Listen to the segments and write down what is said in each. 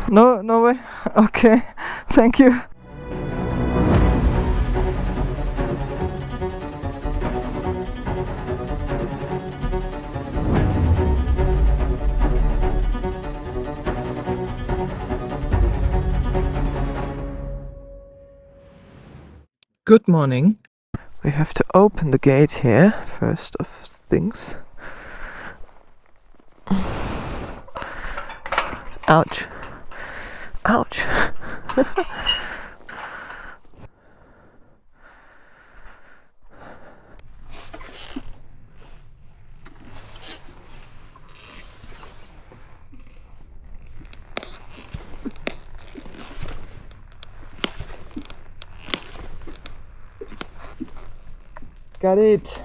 No, no way. Okay, thank you. Good morning. We have to open the gate here, first of things. Ouch. Ouch. Got it.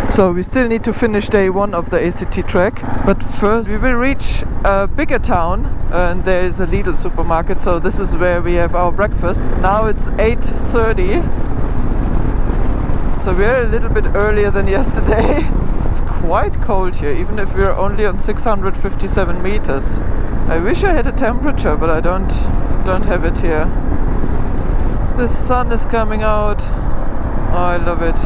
So we still need to finish day one of the ACT trek, but first we will reach a bigger town and there is a Lidl supermarket, so this is where we have our breakfast. Now it's 8:30, so we're a little bit earlier than yesterday. It's quite cold here, even if we're only on 657 meters. I wish I had a temperature, but I don't have it here. The sun is coming out. Oh, I love it.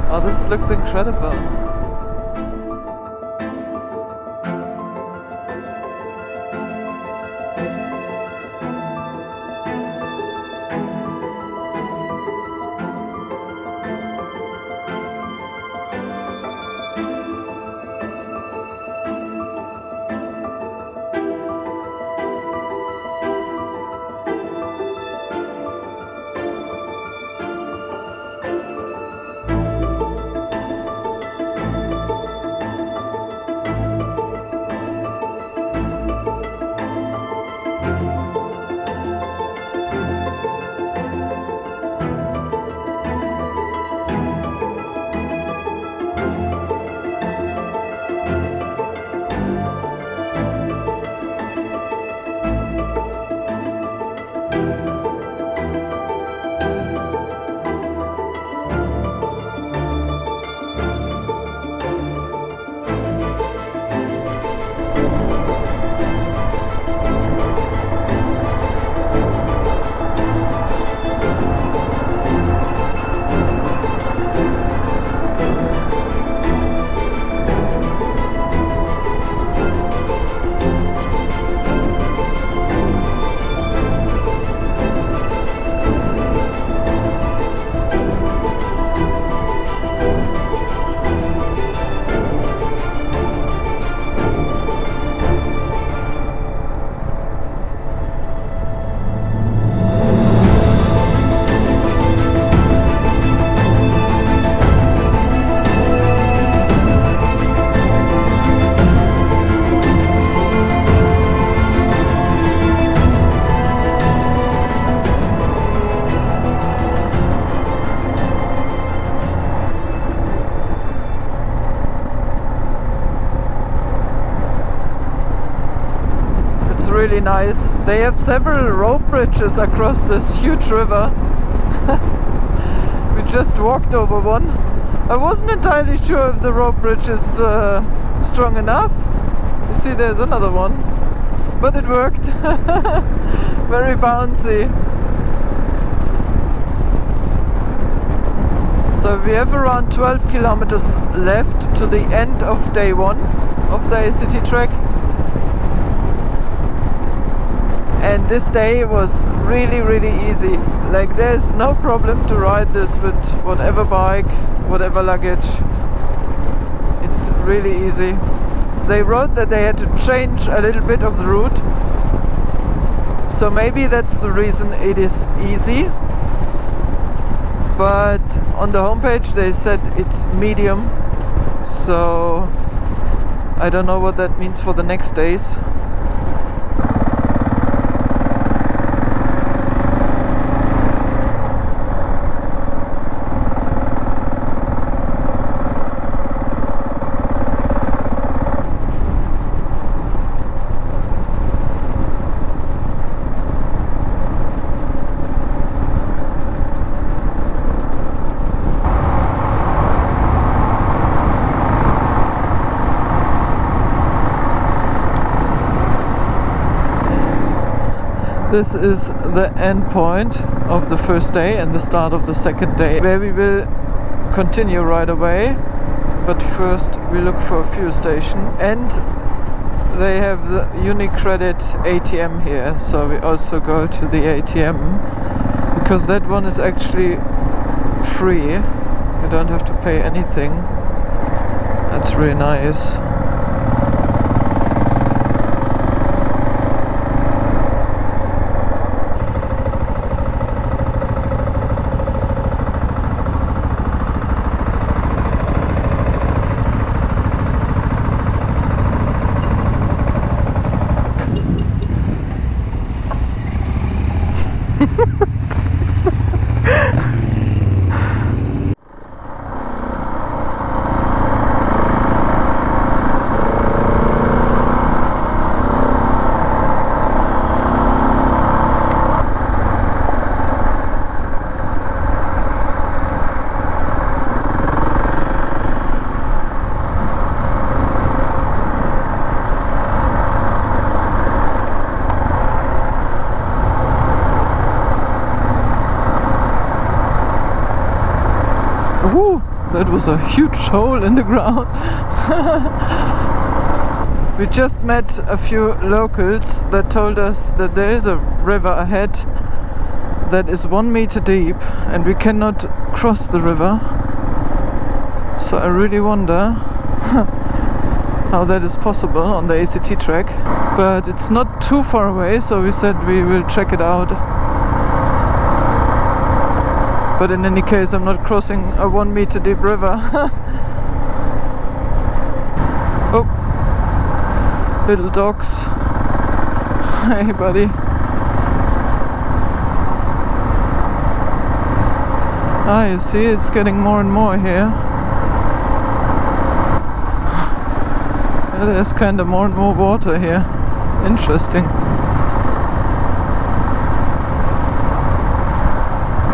Oh, this looks incredible. Really nice. They have several rope bridges across this huge river. We just walked over one. I wasn't entirely sure if the rope bridge is strong enough. You see there's another one, but it worked. Very bouncy. So we have around 12 kilometers left to the end of day one of the ACT trek. And this day was really easy. Like there's no problem to ride this with whatever bike, whatever luggage. It's really easy. They wrote that they had to change a little bit of the route, so maybe that's the reason it is easy. But on the homepage they said it's medium, so I don't know what that means for the next days. This is the end point of the first day and the start of the second day, where we will continue right away. But first we look for a fuel station, and they have the UniCredit ATM here, so we also go to the ATM, because that one is actually free. You don't have to pay anything. That's really nice. Woo! That was a huge hole in the ground. We just met a few locals that told us that there is a river ahead that is 1 meter deep and we cannot cross the river. So I really wonder how that is possible on the ACT track. But it's not too far away, so we said we will check it out. But in any case, I'm not crossing a 1 meter deep river. Oh, little dogs. Hey buddy. Ah, you see, it's getting more and more here. There's kind of more and more water here. Interesting.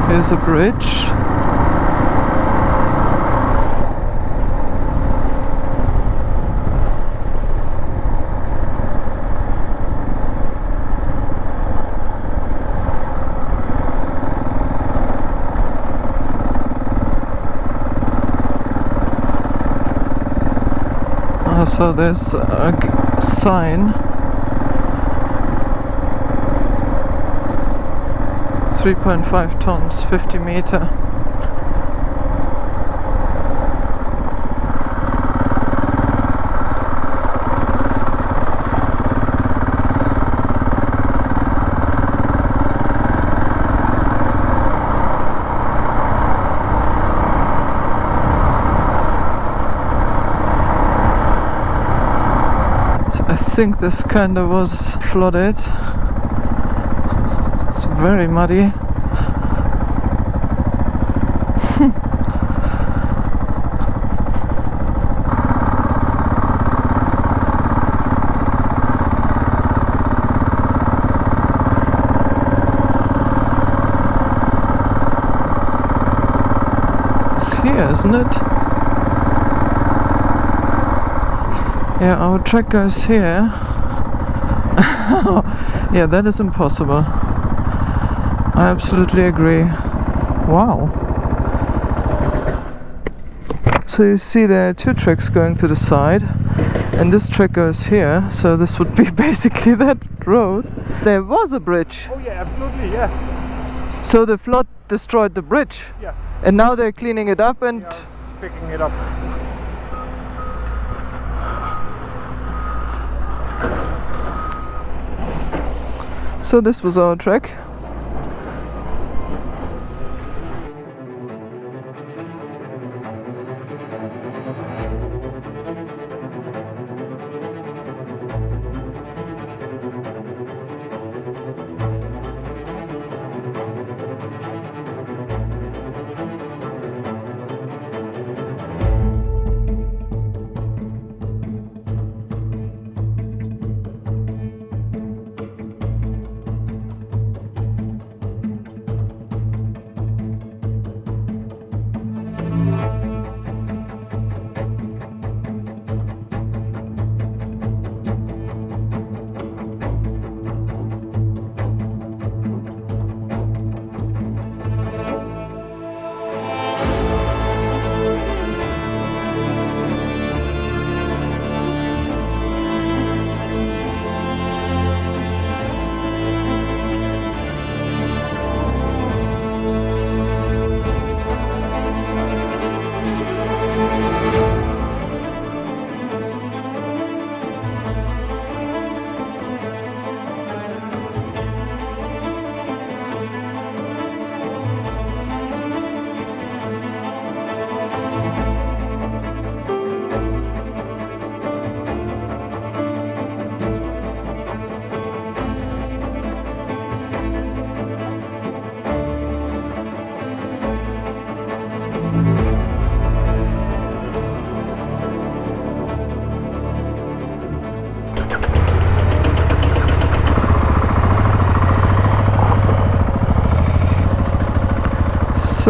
Here's a bridge. So there's a sign. 3.5 tons, 50 meter. I think this kind of was flooded. It's very muddy. It's here, isn't it? Yeah, our track goes here. Yeah, that is impossible. I absolutely agree. Wow. So you see there are two tracks going to the side, and this track goes here, so this would be basically that road. There was a bridge. Oh yeah, absolutely, yeah. So the flood destroyed the bridge. Yeah. And now they're cleaning it up and... Yeah, picking it up. So this was our track.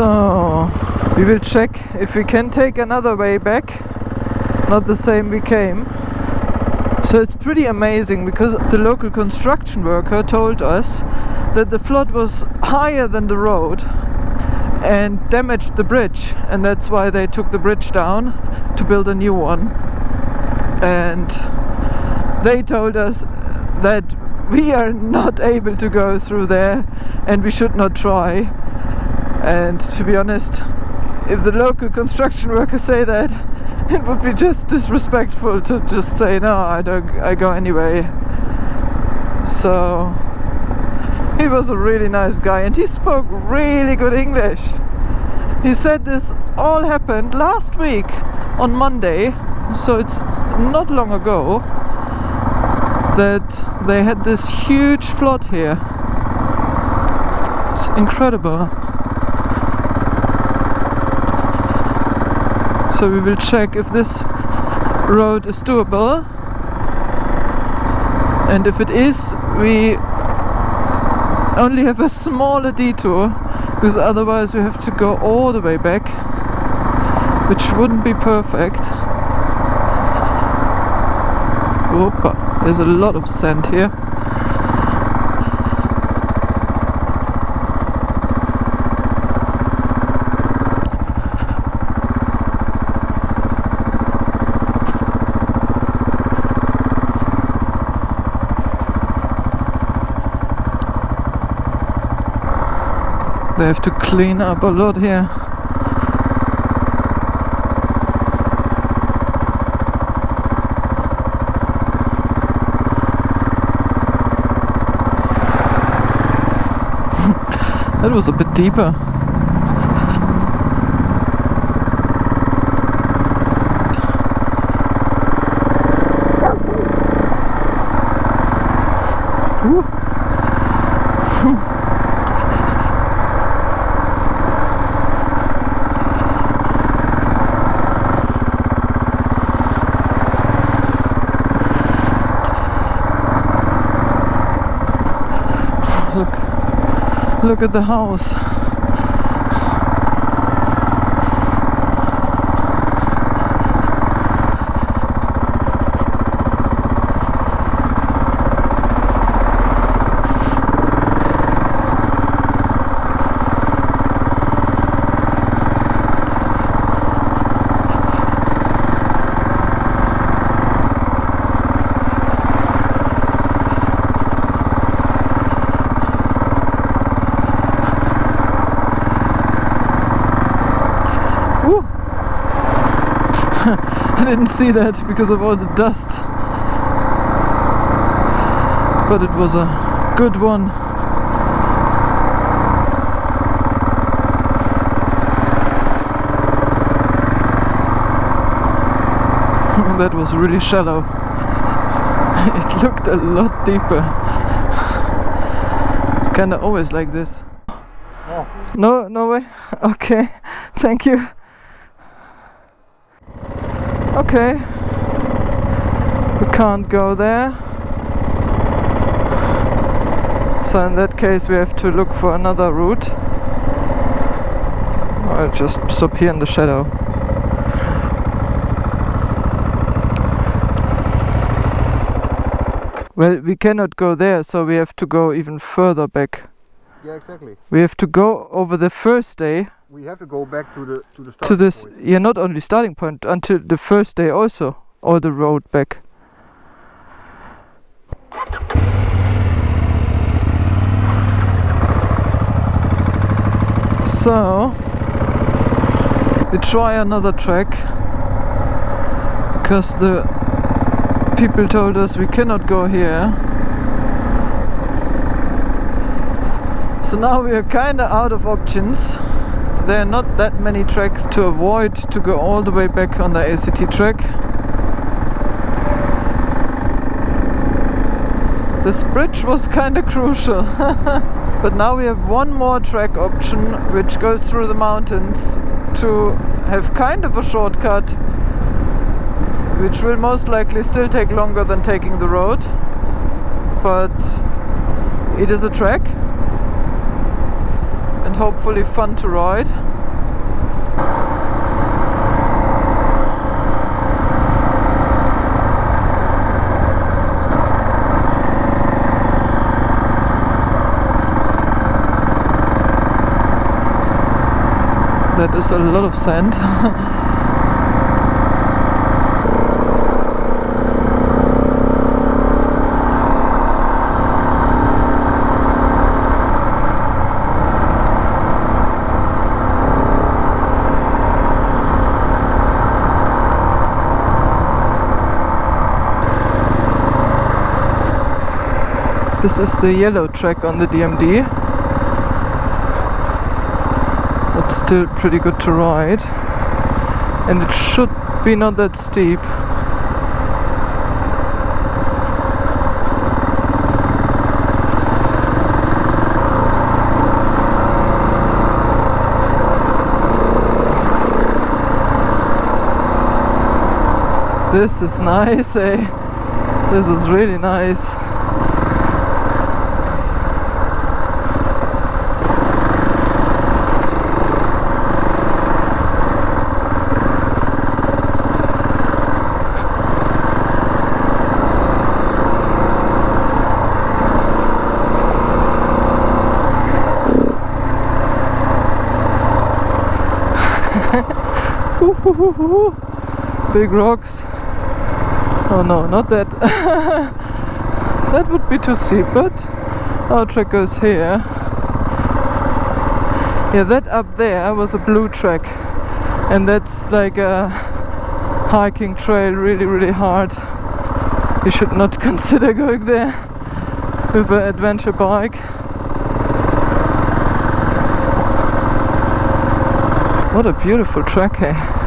So we will check if we can take another way back, not the same we came. So it's pretty amazing because the local construction worker told us that the flood was higher than the road and damaged the bridge, and that's why they took the bridge down to build a new one. And they told us that we are not able to go through there and we should not try. And to be honest, if the local construction workers say that, it would be just disrespectful to just say no, I go anyway. So he was a really nice guy and he spoke really good English. He said this all happened last week on Monday, so it's not long ago that they had this huge flood here. It's incredible. So we will check if this road is doable, and if it is, we only have a smaller detour, because otherwise we have to go all the way back, which wouldn't be perfect. Opa, there's a lot of sand here. They have to clean up a lot here. That was a bit deeper. Ooh. Look at the house. I didn't see that because of all the dust, but it was a good one. That was really shallow. It looked a lot deeper. It's kinda always like this. Oh. No way? Okay, thank you. Okay, we can't go there, so in that case we have to look for another route. I'll just stop here in the shadow. Well, we cannot go there, so we have to go even further back. Yeah, exactly. We have to go over the first day. We have to go back to the starting to this point. Yeah, not only starting point, until the first day also, all the road back. So we try another track because the people told us we cannot go here. So now we are kinda out of options. There are not that many tracks to avoid to go all the way back on the ACT track. This bridge was kinda crucial. But now we have one more track option which goes through the mountains to have kind of a shortcut, which will most likely still take longer than taking the road, but it is a track and hopefully fun to ride. That is a lot of sand. This is the yellow track on the DMD. It's still pretty good to ride, and it should be not that steep. This is nice, eh? This is really nice. Big rocks. Oh no, not that. That would be too steep, but our track goes here. Yeah, that up there was a blue track, and that's like a hiking trail, really hard. You should not consider going there with an adventure bike. What a beautiful track, eh?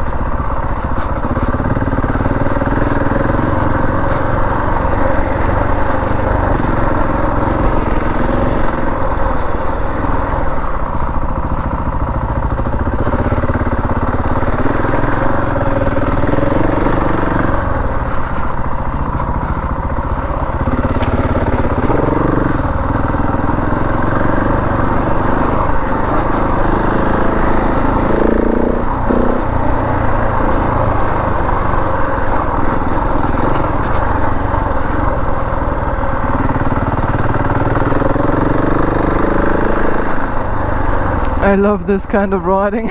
I love this kind of riding.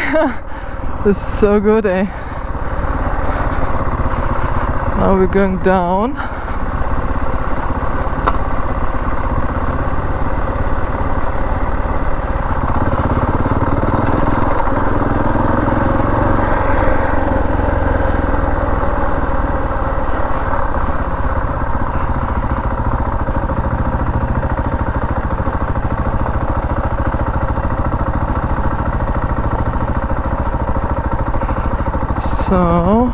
This is so good, eh? Now we're going down. So,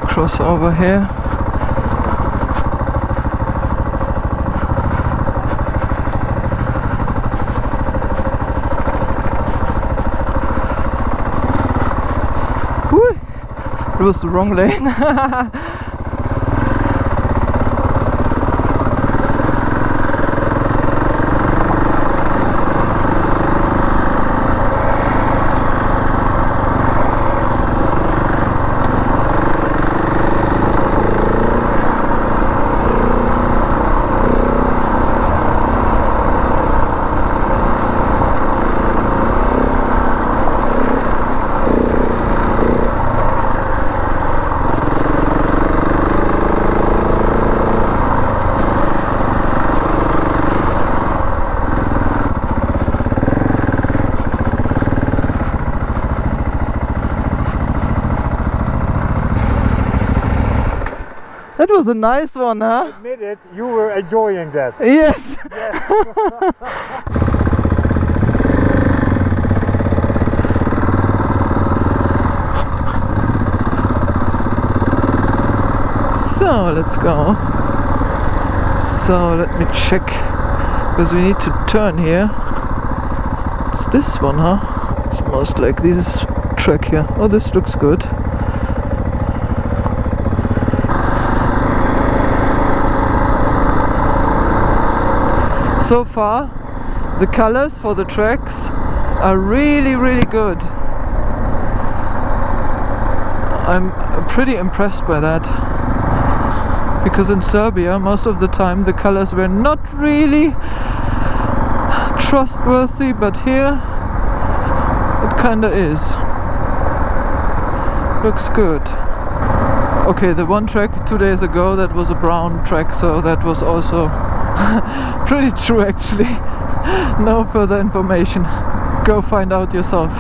cross over here. Whoo! It was the wrong lane. That was a nice one, huh? Admit it, you were enjoying that. Yes. So let's go. So let me check, because we need to turn here. It's this one, huh? It's most like this track here. Oh, this looks good. So far, the colors for the tracks are really good. I'm pretty impressed by that, because in Serbia most of the time the colors were not really trustworthy, but here it kinda is. Looks good. Okay, the one track 2 days ago, that was a brown track, so that was also pretty true actually. No further information. Go find out yourself.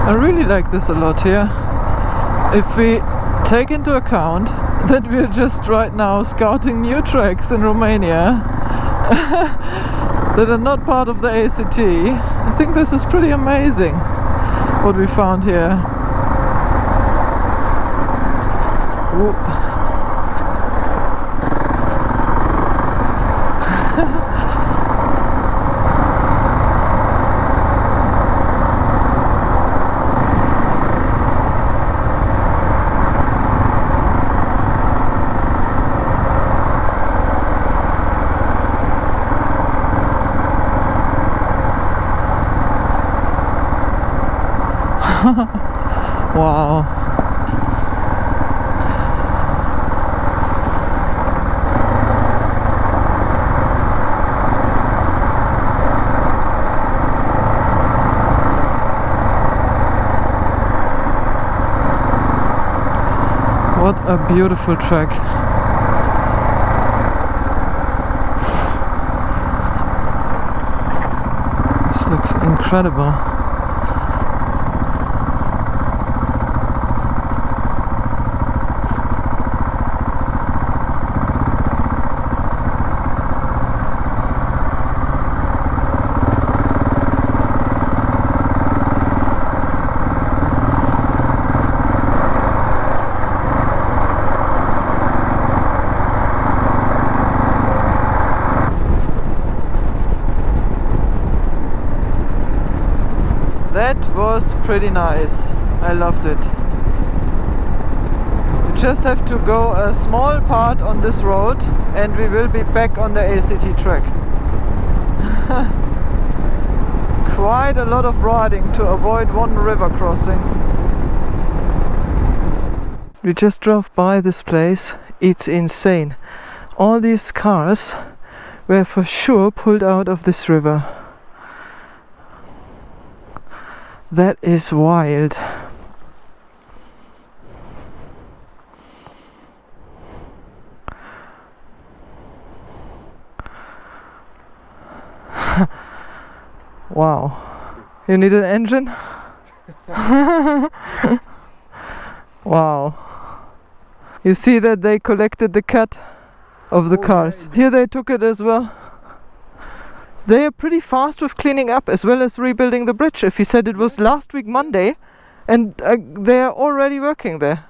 I really like this a lot here. If we take into account that we're just right now scouting new tracks in Romania that are not part of the ACT, I think this is pretty amazing what we found here. Ooh. Wow. What a beautiful track. This looks incredible. That was pretty nice. I loved it. We just have to go a small part on this road and we will be back on the ACT track. Quite a lot of riding to avoid one river crossing. We just drove by this place. It's insane. All these cars were for sure pulled out of this river. That is wild. Wow. You need an engine? Wow. You see that they collected the cut of the cars. Here they took it as well. They are pretty fast with cleaning up as well as rebuilding the bridge. If he said it was last week Monday, and they are already working there.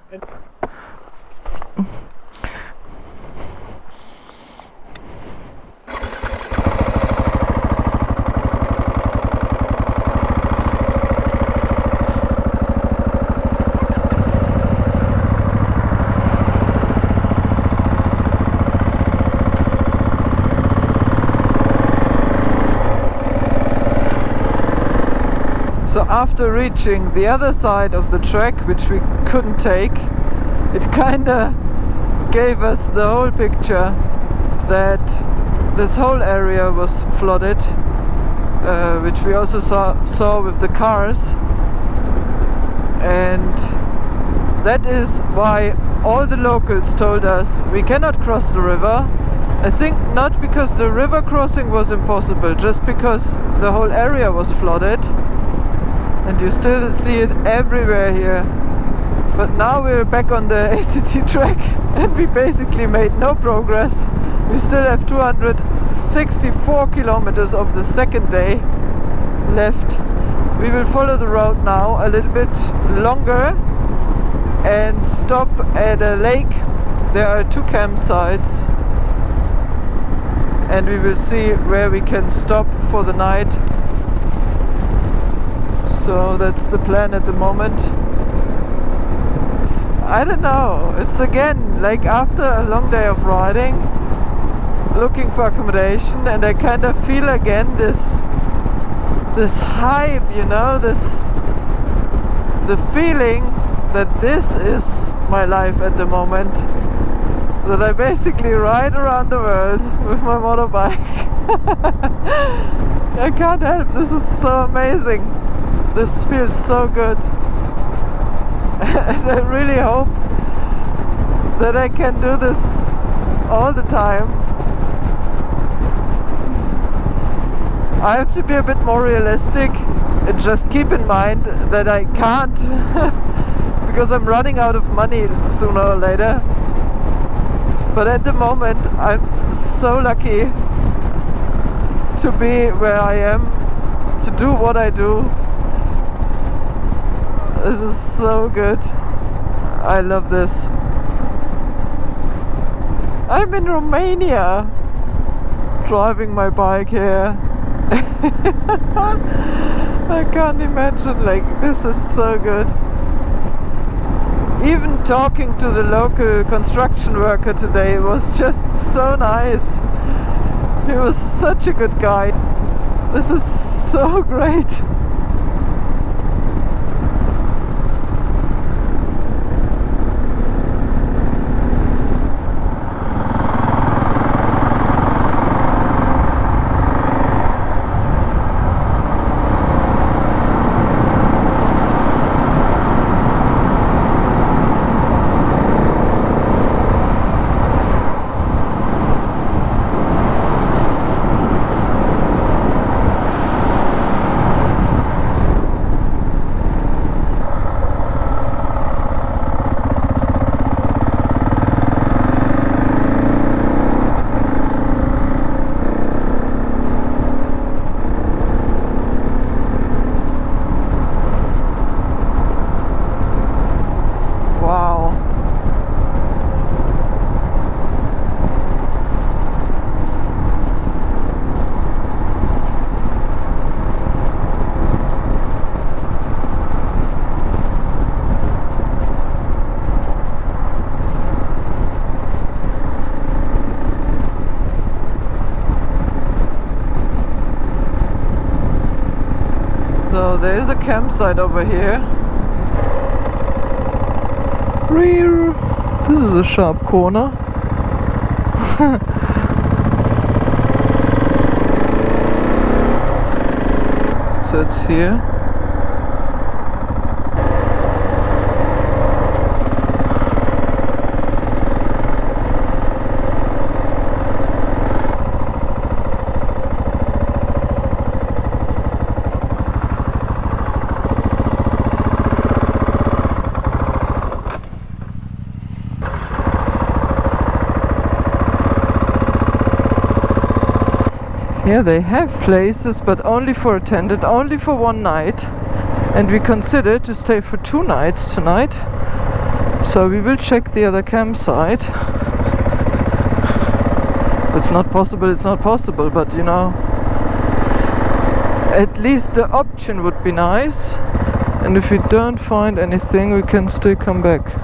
So after reaching the other side of the track, which we couldn't take, it kinda gave us the whole picture that this whole area was flooded, which we also saw with the cars, and that is why all the locals told us we cannot cross the river. I think not because the river crossing was impossible, just because the whole area was flooded. And you still see it everywhere here. But now we're back on the ACT track and we basically made no progress. We still have 264 kilometers of the second day left. We will follow the road now a little bit longer and stop at a lake. There are 2 campsites and we will see where we can stop for the night. So that's the plan at the moment. I don't know, it's again like after a long day of riding, looking for accommodation, and I kind of feel again this hype, you know, the feeling that this is my life at the moment, that I basically ride around the world with my motorbike. I can't help, this is so amazing, this feels so good. And I really hope that I can do this all the time. I have to be a bit more realistic and just keep in mind that I can't because I'm running out of money sooner or later. But at the moment I'm so lucky to be where I am, to do what I do. This is so good. I love this. I'm in Romania, driving my bike here. I can't imagine, like, this is so good. Even talking to the local construction worker today was just so nice. He was such a good guy. This is so great. So there is a campsite over here. Rear. This is a sharp corner. So it's here. Yeah, they have places, but only for a tent and only for one night. And we considered to stay for 2 nights tonight. So we will check the other campsite. It's not possible, it's not possible, but you know, at least the option would be nice. And if we don't find anything, we can still come back.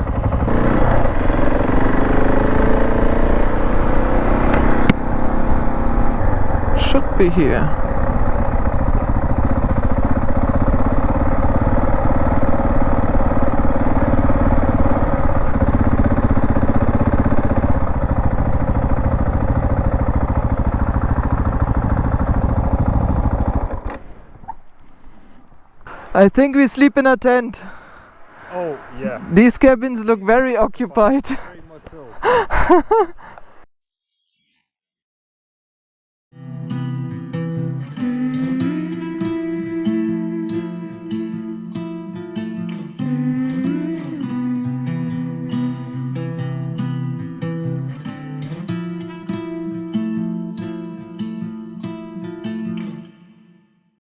Should be here. I think we sleep in a tent. Oh, yeah. These cabins look very occupied. Very much so.